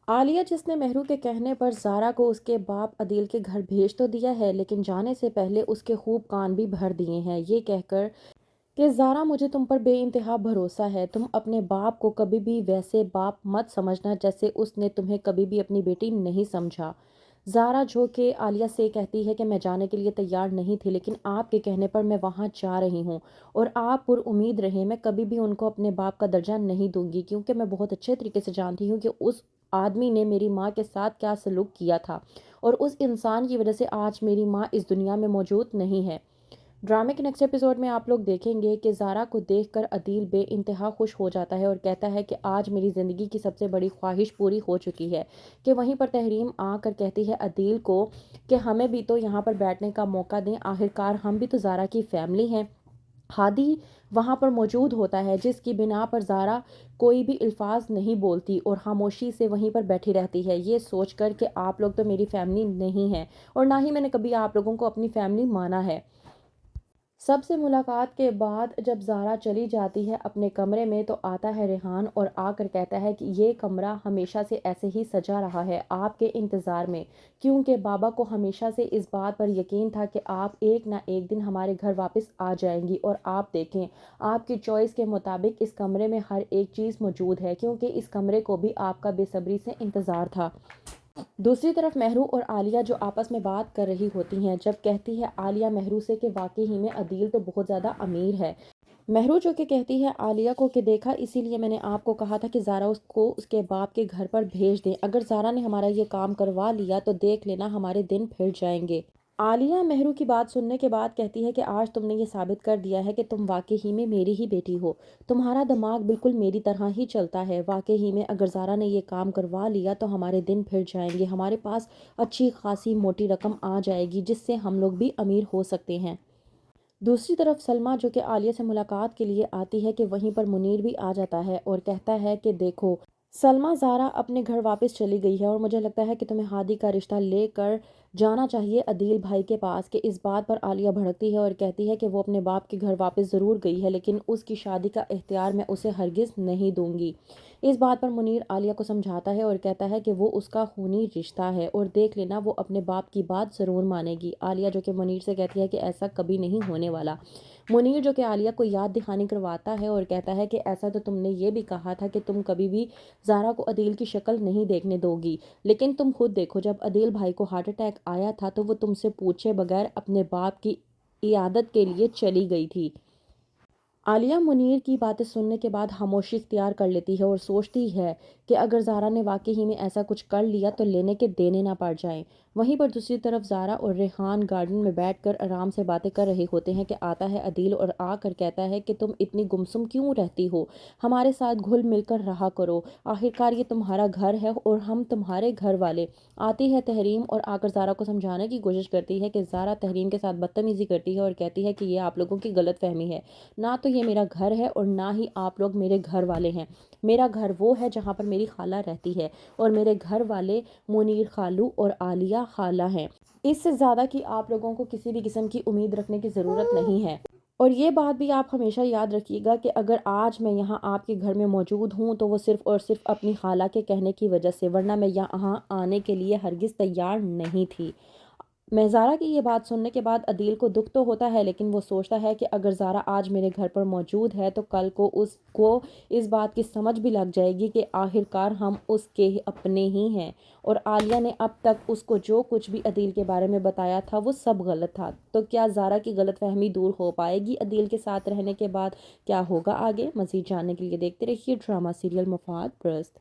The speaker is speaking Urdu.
عالیہ جس نے مہرو کے کہنے پر زارا کو اس کے باپ عدیل کے گھر بھیج تو دیا ہے لیکن جانے سے پہلے اس کے خوب کان بھی بھر دیے ہیں، یہ کہہ کر کہ زارا مجھے تم پر بے انتہا بھروسہ ہے، تم اپنے باپ کو کبھی بھی ویسے باپ مت سمجھنا جیسے اس نے تمہیں کبھی بھی اپنی بیٹی نہیں سمجھا۔ زارا جو کہ عالیہ سے کہتی ہے کہ میں جانے کے لیے تیار نہیں تھی لیکن آپ کے کہنے پر میں وہاں جا رہی ہوں اور آپ پر امید رہیں، میں کبھی بھی ان کو اپنے باپ کا درجہ نہیں دوں گی کیونکہ میں بہت اچھے طریقے سے جانتی ہوں کہ اس آدمی نے میری ماں کے ساتھ کیا سلوک کیا تھا اور اس انسان کی وجہ سے آج میری ماں اس دنیا میں موجود نہیں ہے۔ ڈرامے کے نیکسٹ ایپیسوڈ میں آپ لوگ دیکھیں گے کہ زارا کو دیکھ کر عدیل بے انتہا خوش ہو جاتا ہے اور کہتا ہے کہ آج میری زندگی کی سب سے بڑی خواہش پوری ہو چکی ہے، کہ وہیں پر تحریم آ کر کہتی ہے عدیل کو کہ ہمیں بھی تو یہاں پر بیٹھنے کا موقع دیں، آخرکار ہم بھی تو زارا کی فیملی ہیں۔ ہادی وہاں پر موجود ہوتا ہے جس کی بنا پر زارا کوئی بھی الفاظ نہیں بولتی اور خاموشی سے وہیں پر بیٹھی رہتی ہے، یہ سوچ کر کہ آپ لوگ تو میری فیملی نہیں ہیں اور نہ ہی میں نے کبھی آپ لوگوں کو اپنی فیملی مانا ہے۔ سب سے ملاقات کے بعد جب زارا چلی جاتی ہے اپنے کمرے میں تو آتا ہے ریحان اور آ کر کہتا ہے کہ یہ کمرہ ہمیشہ سے ایسے ہی سجا رہا ہے آپ کے انتظار میں، کیونکہ بابا کو ہمیشہ سے اس بات پر یقین تھا کہ آپ ایک نہ ایک دن ہمارے گھر واپس آ جائیں گی اور آپ دیکھیں آپ کی چوائس کے مطابق اس کمرے میں ہر ایک چیز موجود ہے، کیونکہ اس کمرے کو بھی آپ کا بے صبری سے انتظار تھا۔ دوسری طرف مہرو اور عالیہ جو آپس میں بات کر رہی ہوتی ہیں، جب کہتی ہے عالیہ مہرو سے کہ واقعی ہی میں عدیل تو بہت زیادہ امیر ہے، مہرو جو کہ کہتی ہے عالیہ کو کہ دیکھا اسی لیے میں نے آپ کو کہا تھا کہ زارا اس کو اس کے باپ کے گھر پر بھیج دیں، اگر زارا نے ہمارا یہ کام کروا لیا تو دیکھ لینا ہمارے دن پھر جائیں گے۔ عالیہ مہرو کی بات سننے کے بعد کہتی ہے کہ آج تم نے یہ ثابت کر دیا ہے کہ تم واقعی ہی میں میری ہی بیٹی ہو، تمہارا دماغ بالکل میری طرح ہی چلتا ہے، واقعی ہی میں اگر زارا نے یہ کام کروا لیا تو ہمارے دن پھر جائیں گے، ہمارے پاس اچھی خاصی موٹی رقم آ جائے گی جس سے ہم لوگ بھی امیر ہو سکتے ہیں۔ دوسری طرف سلمیٰ جو کہ عالیہ سے ملاقات کے لیے آتی ہے کہ وہیں پر منیر بھی آ جاتا ہے اور کہتا ہے کہ دیکھو سلمیٰ، زارا اپنے گھر واپس چلی گئی ہے اور مجھے لگتا ہے کہ تمہیں ہادی کا رشتہ لے کر جانا چاہیے عدیل بھائی کے پاس، کہ اس بات پر عالیہ بھڑکتی ہے اور کہتی ہے کہ وہ اپنے باپ کے گھر واپس ضرور گئی ہے لیکن اس کی شادی کا اختیار میں اسے ہرگز نہیں دوں گی۔ اس بات پر منیر عالیہ کو سمجھاتا ہے اور کہتا ہے کہ وہ اس کا خونی رشتہ ہے اور دیکھ لینا وہ اپنے باپ کی بات ضرور مانے گی۔ عالیہ جو کہ منیر سے کہتی ہے کہ ایسا کبھی نہیں ہونے والا۔ منیر جو کہ عالیہ کو یاد دہانی کرواتا ہے اور کہتا ہے کہ ایسا تو تم نے یہ بھی کہا تھا کہ تم کبھی بھی زارا کو عدیل کی شکل نہیں دیکھنے دو گی، لیکن تم خود دیکھو جب عدیل بھائی کو ہارٹ اٹیک آیا تھا تو وہ تم سے پوچھے بغیر اپنے باپ کی عیادت کے لیے چلی گئی تھی۔ عالیہ منیر کی باتیں سننے کے بعد خاموشی اختیار کر لیتی ہے اور سوچتی ہے کہ اگر زارا نے واقعی ہی میں ایسا کچھ کر لیا تو لینے کے دینے نہ پڑ جائیں۔ وہیں پر دوسری طرف زارا اور ریحان گارڈن میں بیٹھ کر آرام سے باتیں کر رہے ہوتے ہیں کہ آتا ہے عدیل اور آ کر کہتا ہے کہ تم اتنی گمسم کیوں رہتی ہو، ہمارے ساتھ گھل مل کر رہا کرو، آخرکار یہ تمہارا گھر ہے اور ہم تمہارے گھر والے۔ آتی ہے تحریم اور آ کر زارا کو سمجھانے کی کوشش کرتی ہے کہ زارا تحریم کے ساتھ بدتمیزی کرتی ہے اور کہتی ہے کہ یہ آپ لوگوں کی غلط فہمی ہے، نہ تو یہ میرا گھر ہے اور نہ ہی آپ لوگ میرے گھر والے ہیں، میرا گھر وہ ہے جہاں پر میری خالہ رہتی ہے اور میرے گھر والے منیر خالو اور عالیہ خالہ ہیں، اس سے زیادہ کی آپ لوگوں کو کسی بھی قسم کی امید رکھنے کی ضرورت نہیں ہے۔ اور یہ بات بھی آپ ہمیشہ یاد رکھیے گا کہ اگر آج میں یہاں آپ کے گھر میں موجود ہوں تو وہ صرف اور صرف اپنی خالہ کے کہنے کی وجہ سے، ورنہ میں یہاں آنے کے لیے ہرگز تیار نہیں تھی۔ میں زارا کی یہ بات سننے کے بعد عدیل کو دکھ تو ہوتا ہے لیکن وہ سوچتا ہے کہ اگر زارا آج میرے گھر پر موجود ہے تو کل کو اس کو اس بات کی سمجھ بھی لگ جائے گی کہ آخرکار ہم اس کے اپنے ہی ہیں اور عالیہ نے اب تک اس کو جو کچھ بھی عدیل کے بارے میں بتایا تھا وہ سب غلط تھا، تو کیا زارا کی غلط فہمی دور ہو پائے گی عدیل کے ساتھ رہنے کے بعد؟ کیا ہوگا آگے؟ مزید جاننے کے لیے دیکھتے رہیے ڈرامہ سیریل مفاد پرست۔